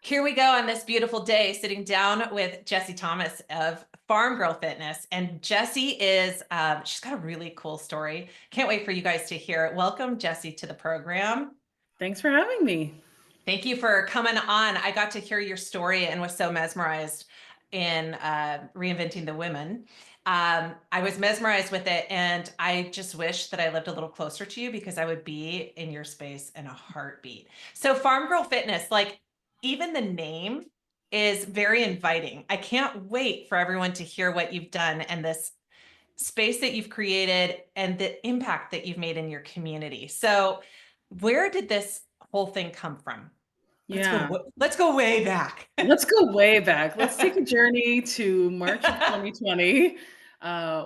Here we go on this beautiful day, sitting down with Jessie Thomas of Farm Girl Fitness. And Jessie she's got a really cool story. Can't wait for you guys to hear it. Welcome, Jessie, to the program. Thanks for having me. Thank you for coming on. I got to hear your story and was so mesmerized in Reinventing the Women. I was mesmerized with it, and I just wish that I lived a little closer to you because I would be in your space in a heartbeat. So, Farm Girl Fitness, like even the name is very inviting. I can't wait for everyone to hear what you've done and this space that you've created and the impact that you've made in your community. So, where did this whole thing come from? Yeah, Let's go way back. let's go way back. Let's take a journey to March of 2020,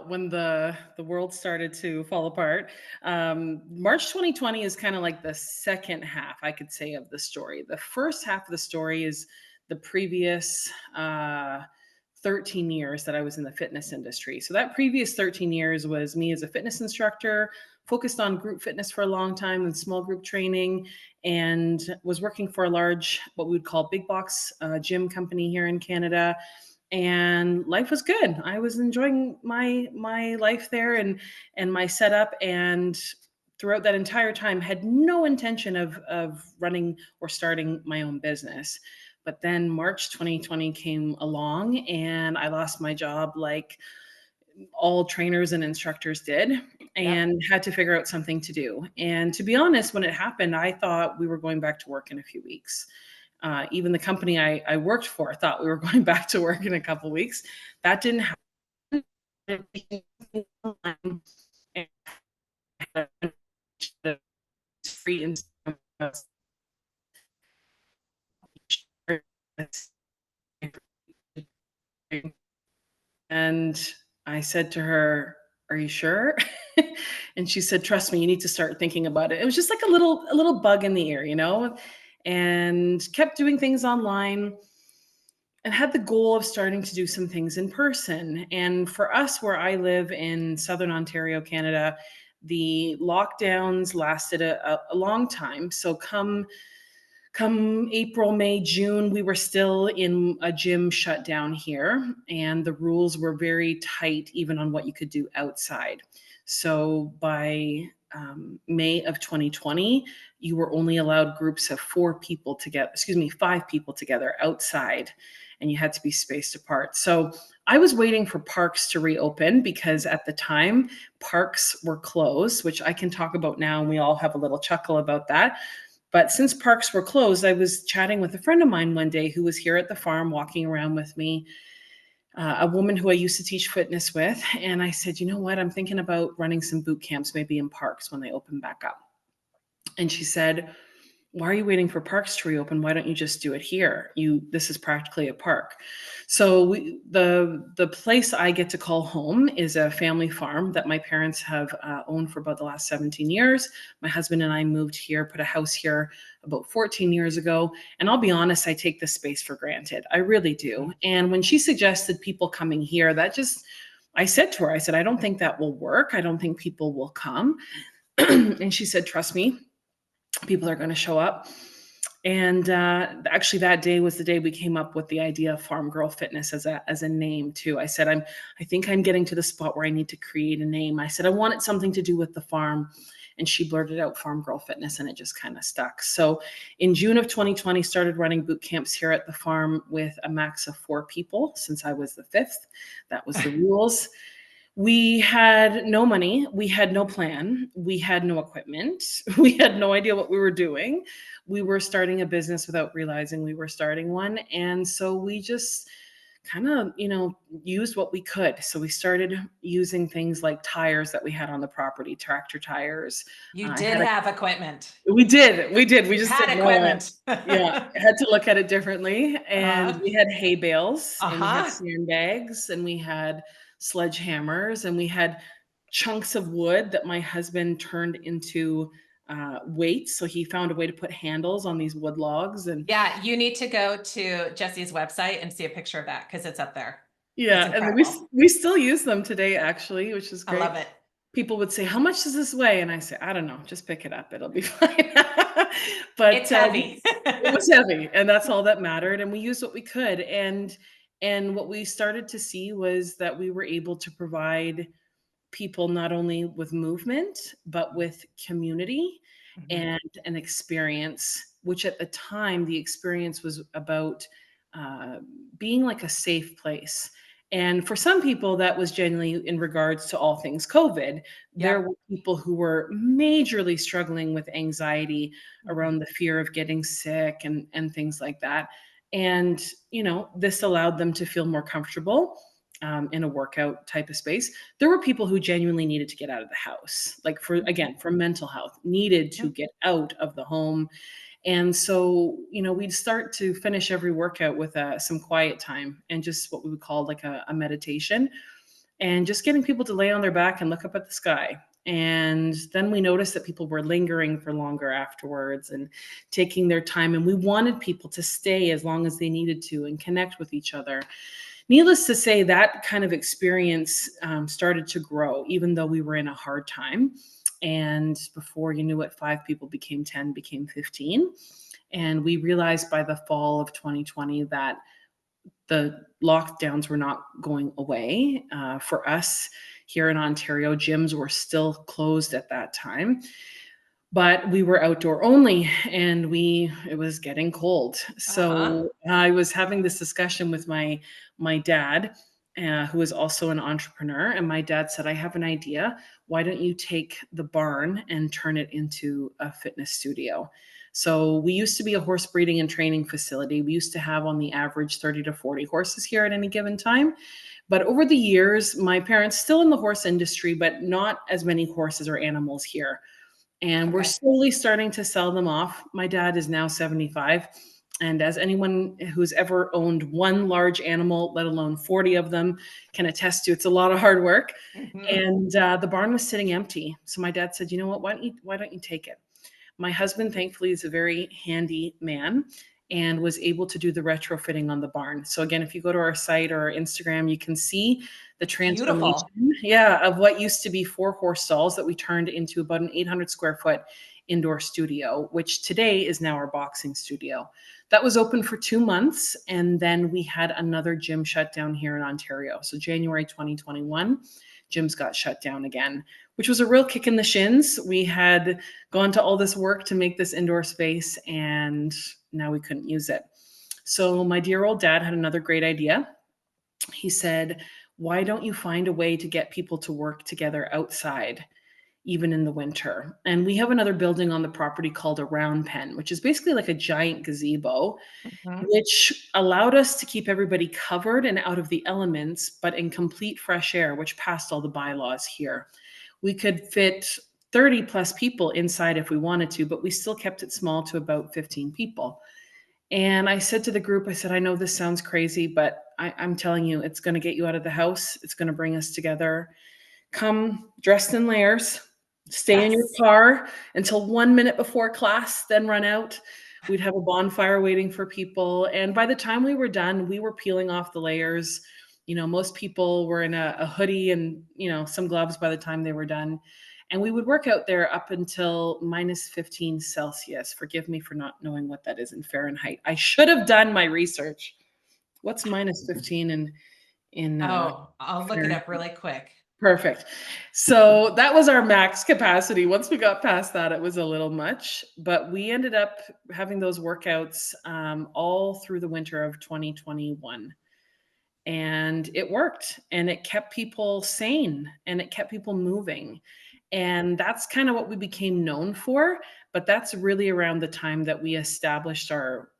when the world started to fall apart. March 2020 is kind of like the second half, I could say, of the story. The first half of the story is the previous 13 years that I was in the fitness industry. So that previous 13 years was me as a fitness instructor, focused on group fitness for a long time and small group training, and was working for a large, what we would call big box gym company here in Canada. And life was good. I was enjoying my life there and my setup. And throughout that entire time, had no intention of running or starting my own business. But then March 2020 came along, and I lost my job like all trainers and instructors did, Yep. and had to figure out something to do. And to be honest, when it happened, I thought we were going back to work in a few weeks. Even the company I worked for thought we were going back to work in a couple weeks. That didn't happen. And I said to her, "Are you sure?" And she said, "Trust me, you need to start thinking about it." It was just like a little bug in the ear, and kept doing things online and had the goal of starting to do some things in person. And for us, where I live in Southern Ontario, Canada, the lockdowns lasted a long time. So come April, May, June, we were still in a gym shutdown here, and the rules were very tight, even on what you could do outside. So by May of 2020, you were only allowed groups of 5 people together outside, and you had to be spaced apart. So I was waiting for parks to reopen because at the time, parks were closed, which I can talk about now, and we all have a little chuckle about that. But since parks were closed, I was chatting with a friend of mine one day who was here at the farm walking around with me, a woman who I used to teach fitness with. And I said, "You know what? I'm thinking about running some boot camps, maybe in parks when they open back up." And she said, "Why are you waiting for parks to reopen? Why don't you just do it here? This is practically a park." So the place I get to call home is a family farm that my parents have owned for about the last 17 years. My husband and I moved here, put a house here about 14 years ago. And I'll be honest, I take this space for granted. I really do. And when she suggested people coming here, I said to her, I said, "I don't think that will work. I don't think people will come." And she said, "Trust me, people are going to show up." And actually, that day was the day we came up with the idea of Farm Girl Fitness as a name too. I said, I think I'm getting to the spot where I need to create a name. I said I wanted something to do with the farm, and she blurted out Farm Girl Fitness, and it just kind of stuck. So in June of 2020, started running boot camps here at the farm with a max of 4 people. Since I was the 5th, that was the rules. We had no money. We had no plan. We had no equipment. We had no idea what we were doing. We were starting a business without realizing we were starting one. And so we just kind of, used what we could. So we started using things like tires that we had on the property, tractor tires. You I did had have equipment. We did. We did. We You just had didn't know it. equipment. Yeah, I had to look at it differently. And uh-huh. we had hay bales, and we had Uh-huh. sandbags, and we had sledgehammers, and we had chunks of wood that my husband turned into weights. So he found a way to put handles on these wood logs. And Yeah, you need to go to Jessie's website and see a picture of that because it's up there. It's yeah, and incredible. we still use them today, actually, which is I great. love it. People would say, "How much does this weigh?" And I say, "I don't know, just pick it up. It'll be fine." But It's heavy. It was heavy, and that's all that mattered, and we used what we could, and what we started to see was that we were able to provide people not only with movement, but with community Mhm. and an experience, which at the time, the experience was about uh, being like a safe place. And for some people, that was genuinely in regards to all things COVID. There Yep. were people who were majorly struggling with anxiety Mhm. around the fear of getting sick and things like that. And, this allowed them to feel more comfortable in a workout type of space. There were people who genuinely needed to get out of the house, like for, Mhm. again, for mental health, needed to Mhm. get out of the home. And so, we'd start to finish every workout with some quiet time and just what we would call like a meditation, and just getting people to lay on their back and look up at the sky. And then we noticed that people were lingering for longer afterwards and taking their time. And we wanted people to stay as long as they needed to and connect with each other. Needless to say, that kind of experience started to grow, even though we were in a hard time. And before you knew it, 5 people became 10, became 15. And we realized by the fall of 2020 that the lockdowns were not going away. For us here in Ontario, gyms were still closed at that time, but we were outdoor only, and it was getting cold. Uh-huh. So I was having this discussion with my dad, who is also an entrepreneur, and my dad said, I have an idea. Why don't you take the barn and turn it into a fitness studio? So we used to be a horse breeding and training facility. We used to have on the average 30 to 40 horses here at any given time. But over the years, my parents still in the horse industry, but not as many horses or animals here, and we're Okay. slowly starting to sell them off. My dad is now 75. And as anyone who's ever owned one large animal, let alone 40 of them, can attest to, it's a lot of hard work. Mhm. And the barn was sitting empty. So my dad said, you know what, why don't you take it? My husband, thankfully, is a very handy man and was able to do the retrofitting on the barn. So again, if you go to our site or our Instagram, you can see the It's transformation, beautiful. yeah, of what used to be 4 horse stalls that we turned into about an 800 square foot indoor studio, which today is now our boxing studio. That was open for 2 months, and then we had another gym shut down here in Ontario. So January 2021, gyms got shut down again, which was a real kick in the shins. We had gone to all this work to make this indoor space, and now we couldn't use it. So my dear old dad had another great idea. He said, why don't you find a way to get people to work together outside, even in the winter? And we have another building on the property called a round pen, which is basically like a giant gazebo, Mhm. which allowed us to keep everybody covered and out of the elements, but in complete fresh air, which passed all the bylaws here. We could fit 30 plus people inside if we wanted to, but we still kept it small to about 15 people. And I said to the group, I said, I know this sounds crazy, but I'm telling you, it's going to get you out of the house. It's going to bring us together. Come dressed in layers, stay in your Yes. car until 1 minute before class, then run out. We'd have a bonfire waiting for people. And by the time we were done, we were peeling off the layers. Most people were in a hoodie and, some gloves by the time they were done. And we would work out there up until minus 15 Celsius. Forgive me for not knowing what that is in Fahrenheit. I should have done my research. What's minus 15 in Oh, I'll look it Fahrenheit? up really quick. Perfect. So that was our max capacity. Once we got past that, it was a little much, but we ended up having those workouts all through the winter of 2021. And it worked, and it kept people sane, and it kept people moving. And that's kind of what we became known for. But that's really around the time that we established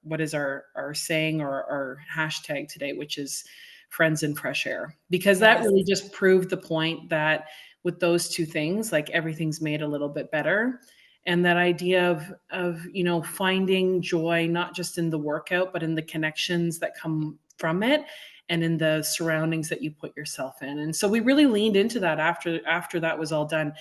what is our saying or our hashtag today, which is friends in fresh air, because that Yes. really just proved the point that with those two things, like everything's made a little bit better. And that idea of finding joy not just in the workout, but in the connections that come from it and in the surroundings that you put yourself in. And so we really leaned into that after that was all done.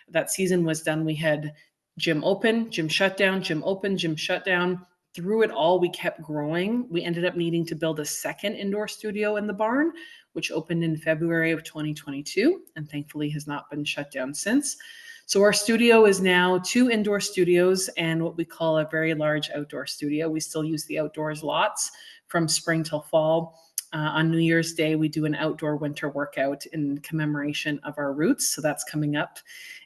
That season was done. We had gym open, gym shut down, gym open, gym shut down. Through it all, we kept growing. We ended up needing to build a second indoor studio in the barn, which opened in February of 2022, and thankfully has not been shut down since. So our studio is now 2 indoor studios and what we call a very large outdoor studio. We still use the outdoors lots from spring till fall. On New Year's Day, we do an outdoor winter workout in commemoration of our roots. So that's coming up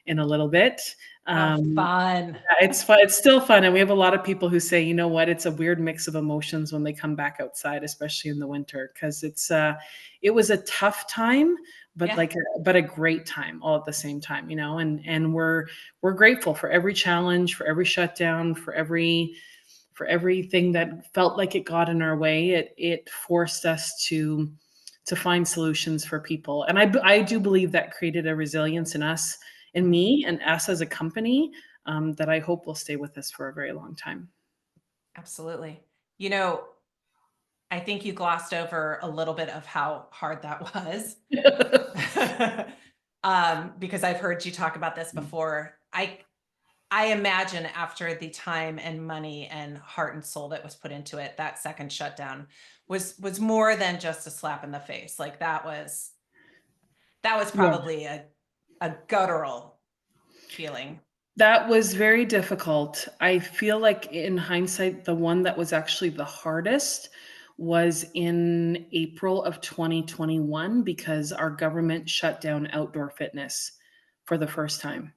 in a little bit. Oh, Um, fun. it's fun. It's still fun. And we have a lot of people who say, you know what, it's a weird mix of emotions when they come back outside, especially in the winter, because it was a tough time, but Yeah. but a great time all at the same time, and we're grateful for every challenge, for every shutdown, for everything that felt like it got in our way. It forced us to find solutions for people. And I do believe that created a resilience in us, in Mhm. me and us as a company, that I hope will stay with us for a very long time. Absolutely. You know, I think you glossed over a little bit of how hard that was. Because I've heard you talk about this before. I imagine after the time and money and heart and soul that was put into it, that second shutdown was more than just a slap in the face. Like that was Yeah. probably a guttural feeling. That was very difficult. I feel like in hindsight, the one that was actually the hardest was in April of 2021 because our government shut down outdoor fitness for the first time.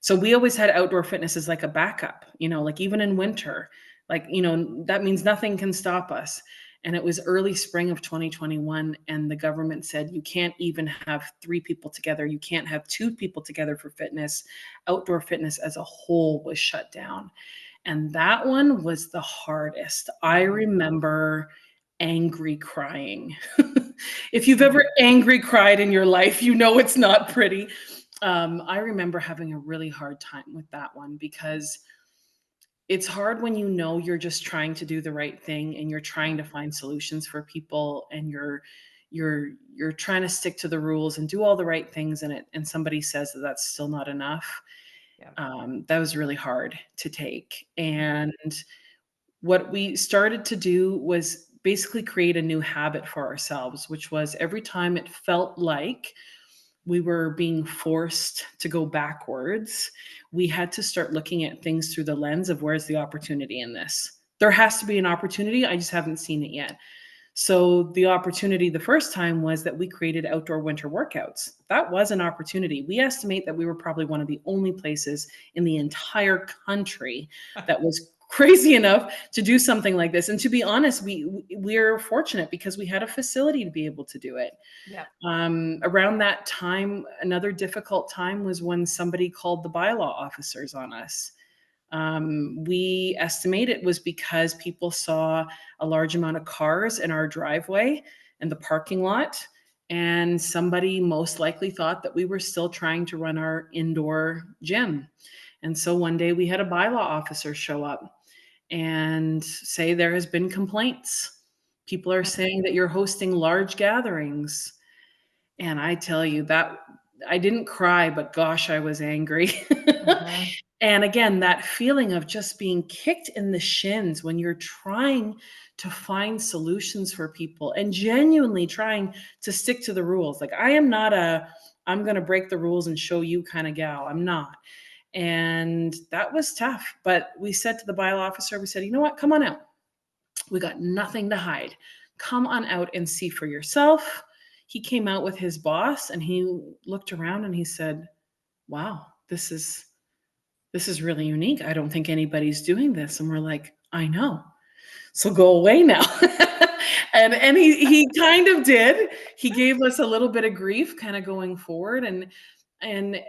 So we always had outdoor fitness as like a backup, like even in winter, like, that means nothing can stop us. And it was early spring of 2021. And the government said, you can't even have 3 people together. You can't have 2 people together for fitness. Outdoor fitness as a whole was shut down. And that one was the hardest. I Mhm, remember angry crying. If you've ever mhm. angry cried in your life, it's not pretty. I remember having a really hard time with that one because it's hard when you're just trying to do the right thing and you're trying Yeah, to find solutions for people and you're trying to stick to the rules and do all the right things in it and somebody says that that's still not enough. yeah. That was really hard to take. Mhm. And what we started to do was basically create a new habit for ourselves, which was every time it felt like we were being forced to go backwards, we had to start looking at things through the lens of where's the opportunity in this. There has to be an opportunity. I just haven't seen it yet. So the opportunity the first time was that we created outdoor winter workouts. That was an opportunity. We estimate that we were probably one of the only places in the entire country that was crazy enough to do something like this. And to be honest, we're fortunate because we had a facility to be able to do it. Yeah. Around that time, another difficult time was when somebody called the bylaw officers on us. We estimate it was because people saw a large amount of cars in our driveway and the parking lot, and somebody most likely thought that we were still trying to run our indoor gym. And so one day we had a bylaw officer show up and say there has been complaints. People are Mhm, saying that you're hosting large gatherings. And I tell you that I didn't cry, but gosh, I was angry. mhm. And again, that feeling of just being kicked in the shins when you're trying to find solutions for people and genuinely trying to stick to the rules. Like I am not I'm going to break the rules and show you kind of gal. I'm not. And that was tough. But we said to the bylaw officer, we said, you know what? Come on out. We got nothing to hide. Come on out and see for yourself. He came out with his boss and he looked around and he said, wow, this is really unique. I don't think anybody's doing this. And we're like, I know. So go away now. And he kind of did. He gave us a little bit of grief kind of going forward. And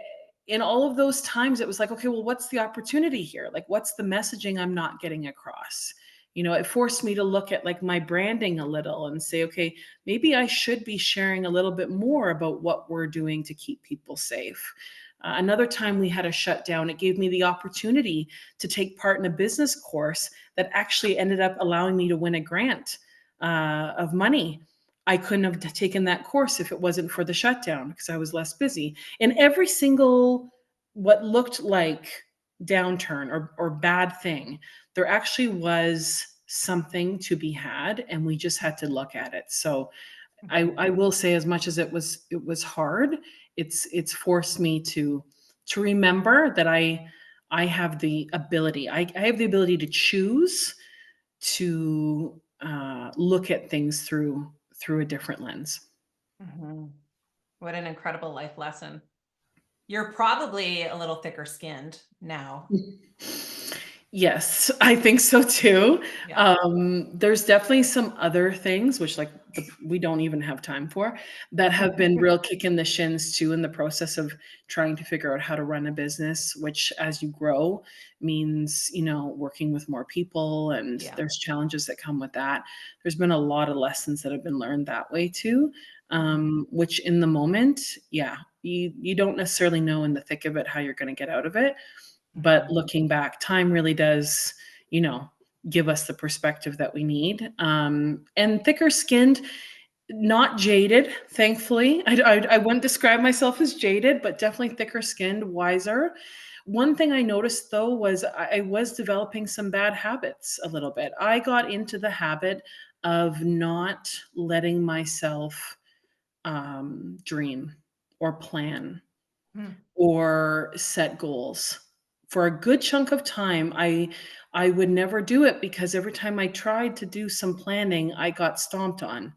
in all of those times, it was like, okay, well, what's the opportunity here? Like, what's the messaging I'm not getting across? It forced me to look at like my branding a little and say, okay, maybe I should be sharing a little bit more about what we're doing to keep people safe. Another time we had a shutdown, it gave me the opportunity to take part in a business course that actually ended up allowing me to win a grant of money. I couldn't have taken that course if it wasn't for the shutdown because I was less busy. And every single what looked like downturn or bad thing, there actually was something to be had, and we just had to look at it. So I Mhm. will say, as much as it was hard, it's forced me to remember that I have the ability. I have the ability to choose to look at things through a different lens. Mhm. What an incredible life lesson. You're probably a little thicker skinned now. Yes, I think so too. Yeah. There's definitely some other things which like we don't even have time for that have been real kick in the shins too in the process of trying to figure out how to run a business, which as you grow means, working with more people and Yeah. there's challenges that come with that. There's been a lot of lessons that have been learned that way too. Mhm. Which in the moment, yeah, you don't necessarily know in the thick of it how you're going to get out of it. But Mhm. looking back, time really does, you know, give us the perspective that we need. And thicker skinned, not jaded, thankfully. I wouldn't describe myself as jaded, but definitely thicker skinned, wiser. One thing I noticed though was I was developing some bad habits a little bit. I got into the habit of not letting myself dream or plan Mm. or set goals. For a good chunk of time, I would never do it because every time I tried to do some planning, I got stomped on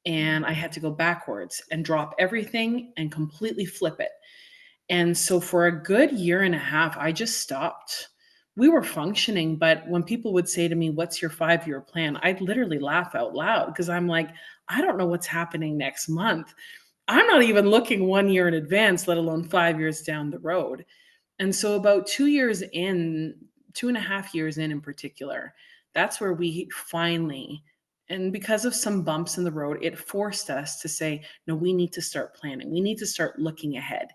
and I had to go backwards and drop everything and completely flip it. And so for a good year and a half, I just stopped. We were functioning, but when people would say to me, "What's your 5-year plan?" I'd literally laugh out loud because I'm like, I don't know what's happening next month. I'm not even looking 1 year in advance, let alone 5 years down the road. And so about 2 years in, 2.5 years in particular, that's where we finally, and because of some bumps in the road, it forced us to say, "No, we need to start planning. We need to start looking ahead."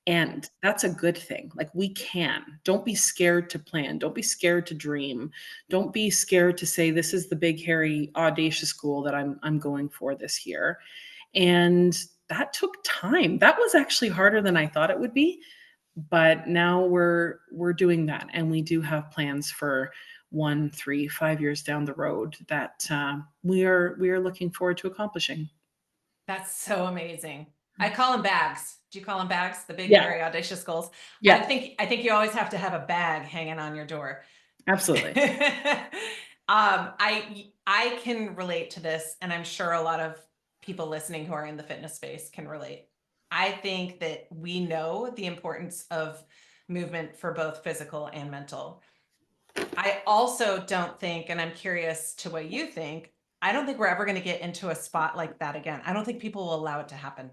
And that's a good thing. Like we can. Don't be scared to plan. Don't be scared to dream. Don't be scared to say this is the big hairy audacious goal that I'm going for this year. And that took time. That was actually harder than I thought it would be, but now we're doing that, and we do have plans for 1, 3, 5 years down the road that we are looking forward to accomplishing. That's so amazing. I call them bags. Do you call them bags? The big, Yeah, hairy, audacious goals. I yeah, think I think you always have to have a bag hanging on your door. absolutely. I can relate to this, and I'm sure a lot of people listening who are in the fitness space can relate. I think that we know the importance of movement for both physical and mental. I also don't think, and I'm curious to what you think, I don't think we're ever going to get into a spot like that again. I don't think people will allow it to happen.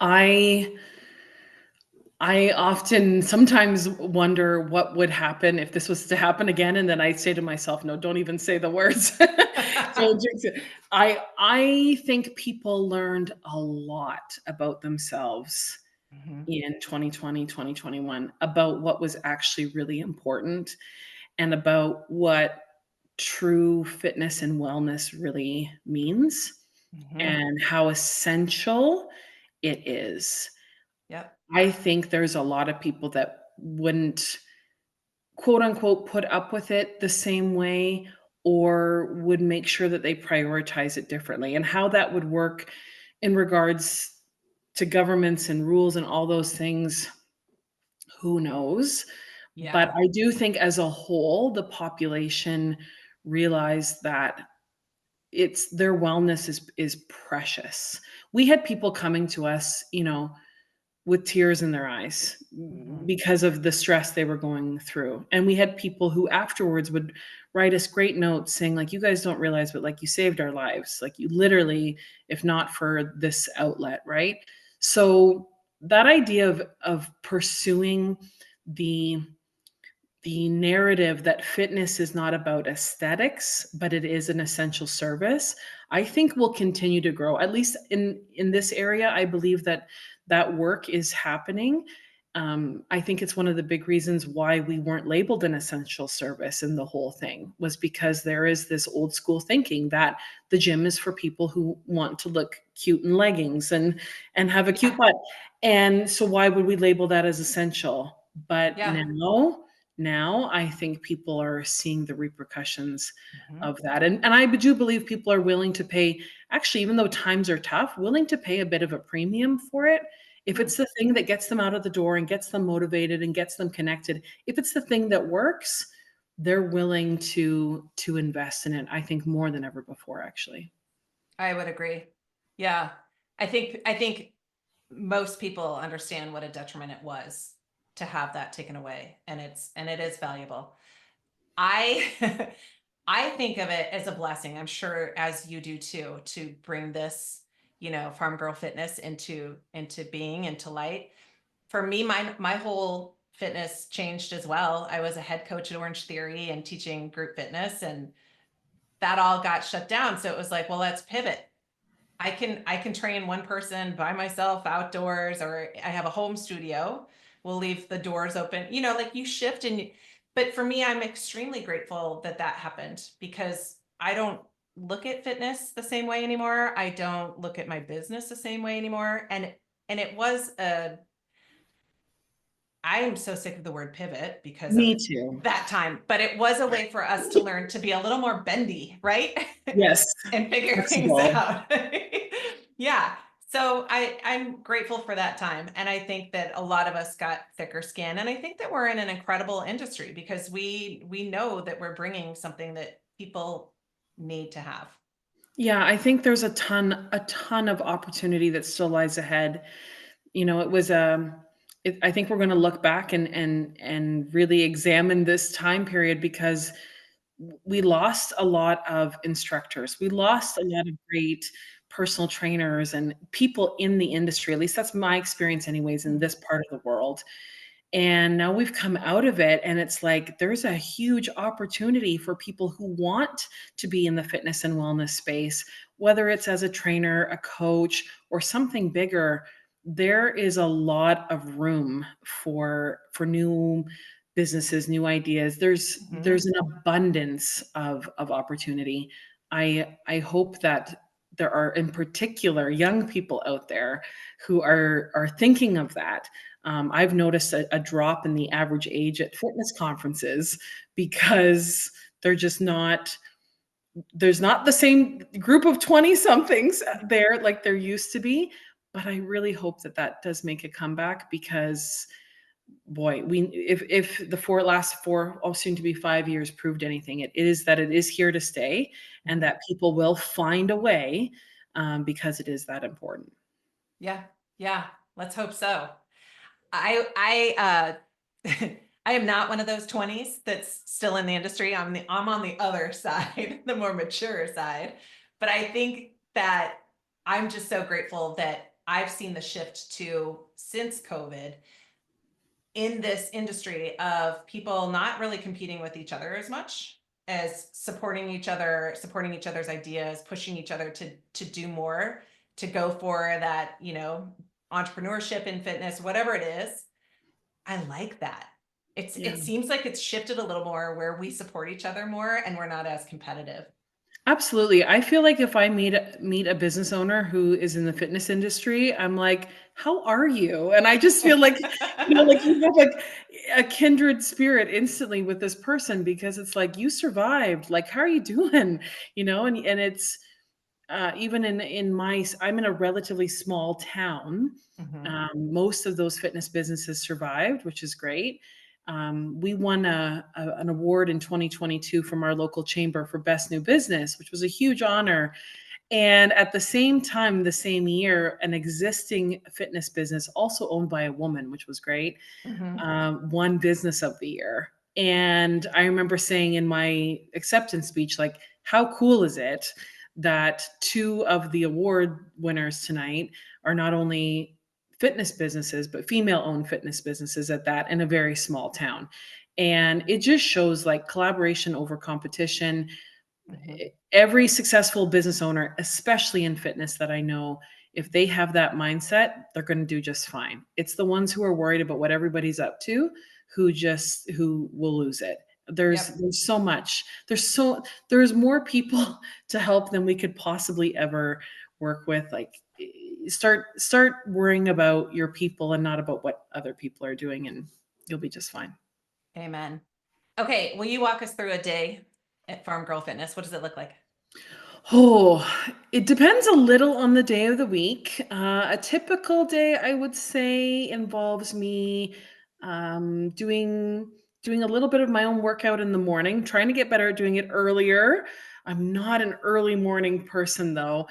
I I often sometimes wonder what would happen if this was to happen again, and then I say to myself, "No, don't even say the words." Don't jinx it. I think people learned a lot about themselves Mhm. in 2020, 2021 about what was actually really important and about what true fitness and wellness really means Mhm. and how essential it is. Yep. I think there's a lot of people that wouldn't, quote unquote, put up with it the same way or would make sure that they prioritize it differently. And how that would work in regards to governments and rules and all those things, who knows? But Yeah. I do think as a whole, the population realized that it's their wellness is precious. We had people coming to us, with tears in their eyes Mhm. because of the stress they were going through. And we had people who afterwards would write us great notes saying, like, you guys don't realize, but like you saved our lives. Like you literally, if not for this outlet, right? So that idea of pursuing the the narrative that fitness is not about aesthetics, but it is an essential service, I think will continue to grow. At least in this area, I believe that that work is happening. I think it's one of the big reasons why we weren't labeled an essential service in the whole thing was because there is this old school thinking that the gym is for people who want to look cute in leggings and have a cute Yeah. butt. And so why would we label that as essential? But Yeah. now I think people are seeing the repercussions Mhm. of that. And I do believe people are willing to pay, actually, even though times are tough, willing to pay a bit of a premium for it If Hmm. it's the thing that gets them out of the door and gets them motivated and gets them connected, if it's the thing that works, they're willing to invest in it, I think more than ever before, actually. I would agree. Yeah. I think most people understand what a detriment it was to have that taken away, and it is valuable. I I think of it as a blessing. I'm sure as you do too, to bring this, farm girl fitness into being, into light. For me, my whole fitness changed as well. I was a head coach at Orange Theory and teaching group fitness, and that all got shut down. So it was like, well, let's pivot. I can train one person by myself outdoors, or I have a home studio. We'll leave the doors open. Like you shift but for me, I'm extremely grateful that that happened, because I don't look at fitness the same way anymore. I don't look at my business the same way anymore. And it was a I am so sick of the word pivot because of Me too. that time, but it was a way for us to learn to be a little more bendy, right? Yes, And figure things flexible. out. Yeah. So I'm grateful for that time. And I think that a lot of us got thicker skin. And I think that we're in an incredible industry because we know that we're bringing something that people need to have. Yeah, I think there's a ton of opportunity that still lies ahead. It was, I think we're gonna look back and really examine this time period because we lost a lot of instructors. We lost a lot of great personal trainers and people in the industry. At least that's my experience anyways in Mm. this part of the world. And now we've come out of it, and it's like there's a huge opportunity for people who want to be in the fitness and wellness space, whether it's as a trainer, a coach, or something bigger. There is a lot of room for new businesses, new ideas. There's Mhm. an abundance of opportunity. I hope that there are in particular young people out there who are thinking of that. I've noticed a drop in the average age at fitness conferences because they're just not there's not the same group of 20 somethings there like there used to be. But I really hope that that does make a comeback because boy, we if the last 4, oh, soon to be 5 years proved anything, it is that it is here to stay and Mhm. that people will find a way because it is that important. Yeah. Yeah. Let's hope so. I I am not one of those 20s that's still in the industry. I'm on the other side, the more mature side. But I think that I'm just so grateful that I've seen the shift to, since COVID, in this industry, of people not really competing with each other as much as supporting each other's ideas, pushing each other to do more, to go for that, entrepreneurship in fitness, whatever it is. I like that. Yeah. It seems like it's shifted a little more where we support each other more and we're not as competitive. Absolutely. I feel like if I meet a business owner who is in the fitness industry, I'm like, "How are you?" And I just feel like, like you have like a kindred spirit instantly with this person because it's like you survived. Like, how are you doing? And it's even in I'm in a relatively small town. Mhm. Most of those fitness businesses survived, which is great. We won an award in 2022 from our local chamber for best new business, which was a huge honor. And at the same time, the same year, an existing fitness business, also owned by a woman, which was great, Mhm. won business of the year. And I remember saying in my acceptance speech, like, how cool is it that two of the award winners tonight are not only fitness businesses, but female owned fitness businesses at that in a very small town. And it just shows like collaboration over competition. Mhm. Every successful business owner, especially in fitness that I know, if they have that mindset, they're going to do just fine. It's the ones who are worried about what everybody's up to who will lose it. Yep. There's so much. There's more people to help than we could possibly ever work with. Like start worrying about your people and not about what other people are doing and you'll be just fine. Amen. Okay, will you walk us through a day at Farm Girl Fitness? What does it look like? Oh, it depends a little on the day of the week. A typical day, I would say, involves me doing a little bit of my own workout in the morning, trying to get better at doing it earlier. I'm not an early morning person though.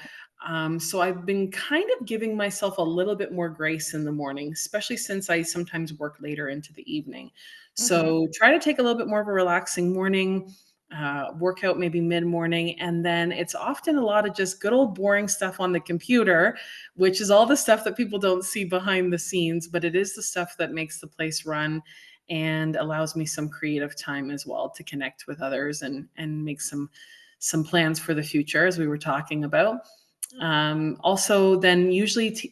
So I've been kind of giving myself a little bit more grace in the morning, especially since I sometimes work later into the evening. Mhm. So try to take a little bit more of a relaxing morning, workout maybe mid morning. And then it's often a lot of just good old boring stuff on the computer, which is all the stuff that people don't see behind the scenes, but it is the stuff that makes the place run and allows me some creative time as well to connect with others and make some plans for the future, as we were talking about. Also, then usually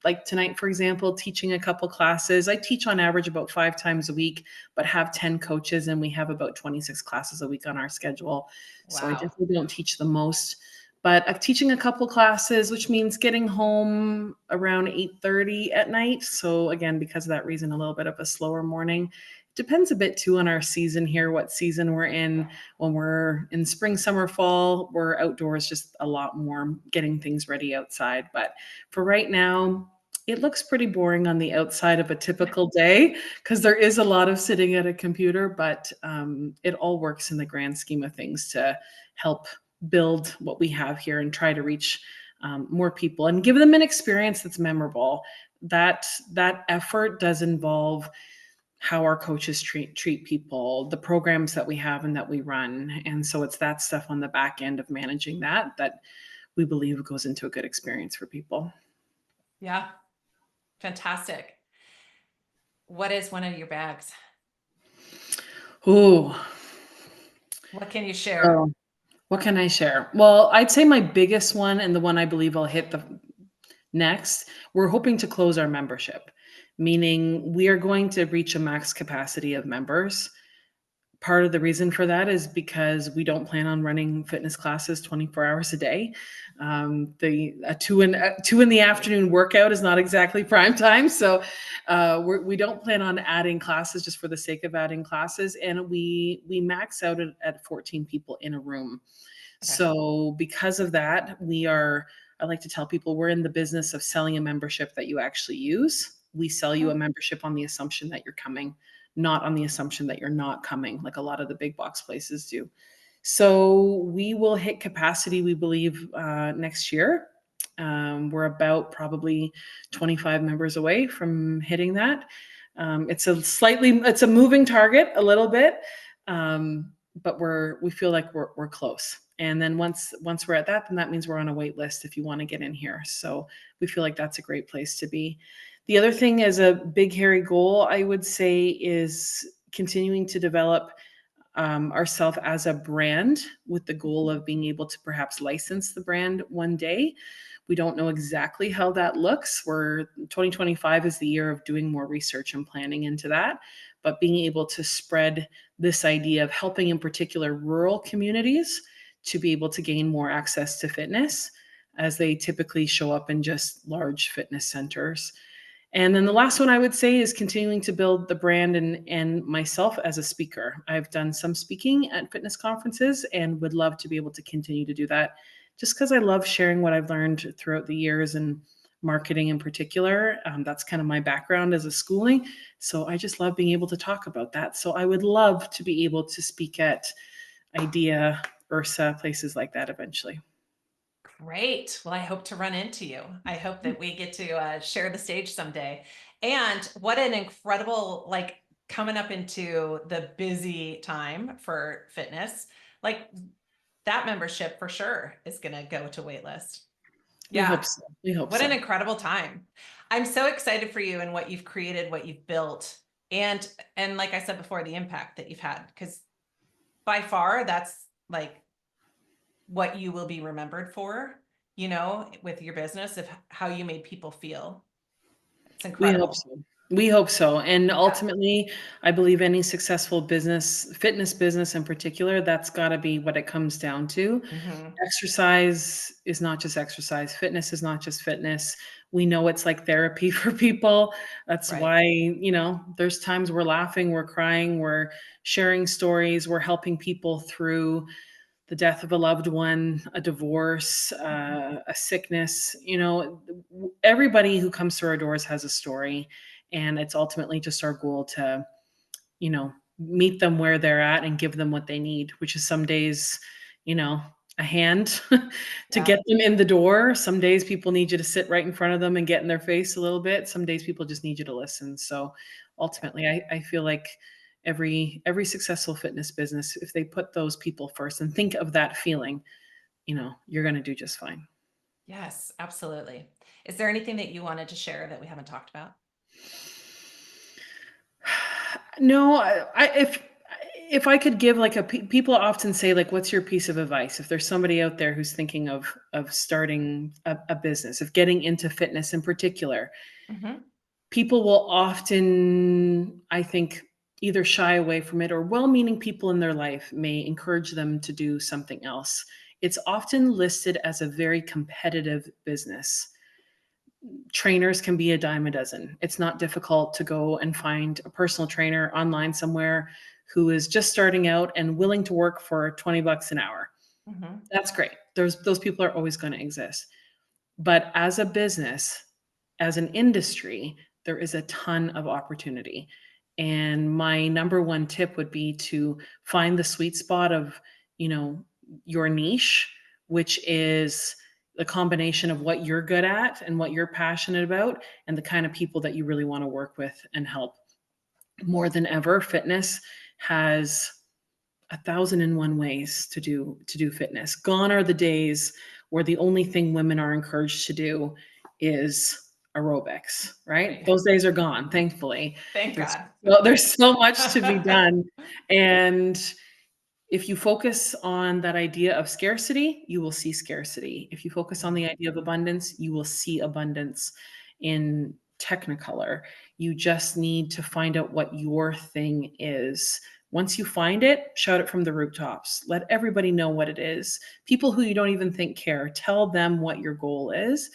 like tonight, for example, teaching a couple classes. I teach on average about 5 times a week, but have 10 coaches, and we have about 26 classes a week on our schedule. So I Wow. definitely don't teach the most. But I'm teaching a couple classes, which means getting home around 8:30 at night. So again, because of that reason, a little bit of a slower morning. Depends a bit too on our season here, what season we're in. When we're in spring, summer, fall, we're outdoors just a lot more, getting things ready outside. But for right now, it looks pretty boring on the outside of a typical day because there is a lot of sitting at a computer, but it all works in the grand scheme of things to help build what we have here and try to reach more people and give them an experience that's memorable. That effort does involve how our coaches treat people, the programs that we have and that we run, and so it's that stuff on the back end of managing that we believe goes into a good experience for people. Yeah. Fantastic. What is one of your bags? Ooh, What can you share? oh, what can I share? Well, I'd say my biggest one and the one I believe I'll hit the next, we're hoping to close our membership, meaning we are going to reach a max capacity of members. Part of the reason for that is because we don't plan on running fitness classes 24 hours a day. The a two in the afternoon workout is not exactly prime time, so we don't plan on adding classes just for the sake of adding classes, and we max out at 14 people in a room. Okay. So because of that, I like to tell people we're in the business of selling a membership that you actually use. We sell you a Mm. membership on the assumption that you're coming, not on the assumption that you're not coming, like a lot of the big box places do. So we will hit capacity, we believe, next year. We're about probably 25 members away from hitting that. It's a moving target a little bit, but we feel like we're close. And then once we're at that, then that means we're on a wait list if you want to get in here. So we feel like that's a great place to be. The other thing as a big hairy goal, I would say, is continuing to develop ourselves as a brand with the goal of being able to perhaps license the brand one day. We don't know exactly how that looks. 2025 is the year of doing more research and planning into that, but being able to spread this idea of helping in particular rural communities to be able to gain more access to fitness as they typically show up in just large fitness centers. And then the last one I would say is continuing to build the brand and myself as a speaker. I've done some speaking at fitness conferences and would love to be able to continue to do that just because I love sharing what I've learned throughout the years and marketing in particular. That's kind of my background as a schooling. So I just love being able to talk about that. So I would love to be able to speak at IDEA, URSA, places like that eventually. Great. Well, I hope to run into you. I hope that we get to share the stage someday. And what an incredible, like, coming up into the busy time for fitness. Like, that membership for sure is going to go to waitlist. We Yeah. hope so. We hope What an so. incredible time. I'm so excited for you and what you've created, what you've built, and like I said before, the impact that you've had, because by far that's like what you will be remembered for, with your business, of how you made people feel. It's We hope incredible. so. We hope so. And Yeah. ultimately, I believe any successful business, fitness business in particular, that's got to be what it comes down to. Hmm. Exercise is not just exercise, fitness is not just fitness. We know it's like therapy for people. That's Right. why, there's times we're laughing, we're crying, we're sharing stories, we're helping people through the death of a loved one, a divorce, Mhm. a sickness. Everybody who comes through our doors has a story, and it's ultimately just our goal to, meet them where they're at and give them what they need, which is some days, you know, a hand to Yeah. get them in the door. Some days people need you to sit right in front of them and get in their face a little bit. Some days people just need you to listen. So ultimately, I feel like every successful fitness business, if they put those people first and think of that feeling, you're going to do just fine. Yes, absolutely. Is there anything that you wanted to share that we haven't talked about? No, if I could give like people often say like, what's your piece of advice? If there's somebody out there who's thinking of starting a business, of getting into fitness in particular, Mhm. people will often, I think, either shy away from it, or well-meaning people in their life may encourage them to do something else. It's often listed as a very competitive business. Trainers can be a dime a dozen. It's not difficult to go and find a personal trainer online somewhere who is just starting out and willing to work for 20 bucks an hour. Mhm. That's great. Those people are always going to exist. But as a business, as an industry, there is a ton of opportunity. And my number one tip would be to find the sweet spot of, you know, your niche, which is the combination of what you're good at and what you're passionate about and the kind of people that you really want to work with and help. More than ever, fitness has 1,001 ways to do fitness. Gone are the days where the only thing women are encouraged to do is aerobics, right? Right. Those days are gone, thankfully. Thank There's God. there's so much to be done, and if you focus on that idea of scarcity, you will see scarcity. If you focus on the idea of abundance, you will see abundance in technicolor. You just need to find out what your thing is. Once you find it, shout it from the rooftops. Let everybody know what it is. People who you don't even think care, tell them what your goal is,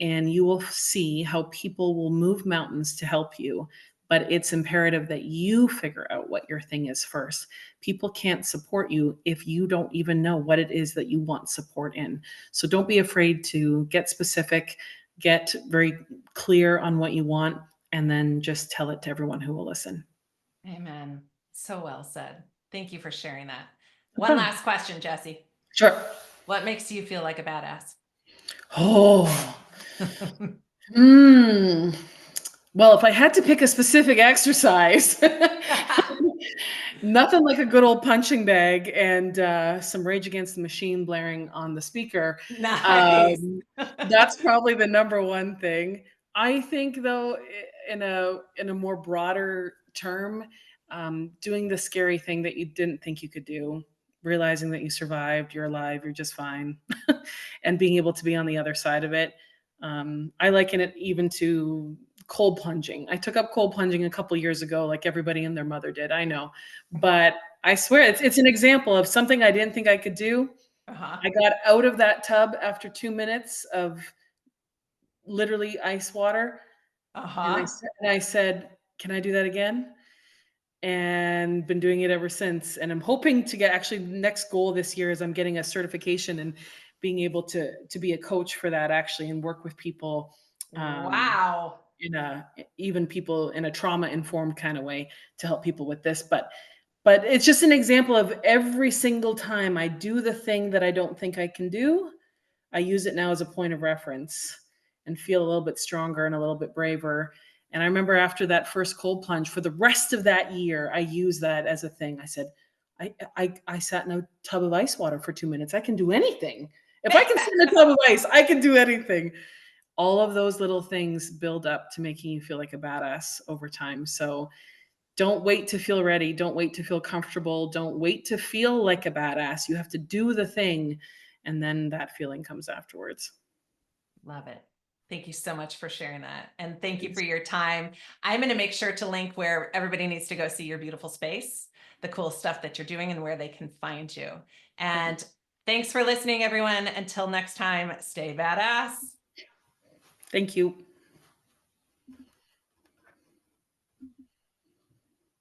and you will see how people will move mountains to help you. But it's imperative that you figure out what your thing is first. People can't support you if you don't even know what it is that you want support in. So don't be afraid to get specific, get very clear on what you want, and then just tell it to everyone who will listen. Amen. So well said. Thank you for sharing that. No One problem. last question, Jessie. Sure. What makes you feel like a badass? Oh. Mm. Well, if I had to pick a specific exercise, nothing like a good old punching bag and some Rage Against the Machine blaring on the speaker. Nice. Um, that's probably the number one thing. I think, though, in a more broader term, doing the scary thing that you didn't think you could do, realizing that you survived, you're alive, you're just fine, and being able to be on the other side of it. I liken it even to cold plunging. I took up cold plunging a couple years ago, like everybody and their mother did. I know, but I swear it's an example of something I didn't think I could do. Uh-huh. I got out of that tub after 2 minutes of literally ice water, and Uh-huh. I said, "Can I do that again?" And been doing it ever since. And I'm hoping to get actually the next goal this year is I'm getting a certification and being able to be a coach for that actually and work with people um, Wow. in a even people in a trauma informed kind of way to help people with this. But it's just an example of every single time I do the thing that I don't think I can do, I use it now as a point of reference and feel a little bit stronger and a little bit braver. And I remember after that first cold plunge, for the rest of that year, I used that as a thing. I said, I sat in a tub of ice water for 2 minutes. I can do anything. If I can sit in a tub of ice, I can do anything. All of those little things build up to making you feel like a badass over time. So don't wait to feel ready. Don't wait to feel comfortable. Don't wait to feel like a badass. You have to do the thing, and then that feeling comes afterwards. Love it. Thank you so much for sharing that. And thank you for your time. I'm going to make sure to link where everybody needs to go see your beautiful space, the cool stuff that you're doing, and where they can find you. And thanks for listening, everyone. Until next time, stay badass. Thank you.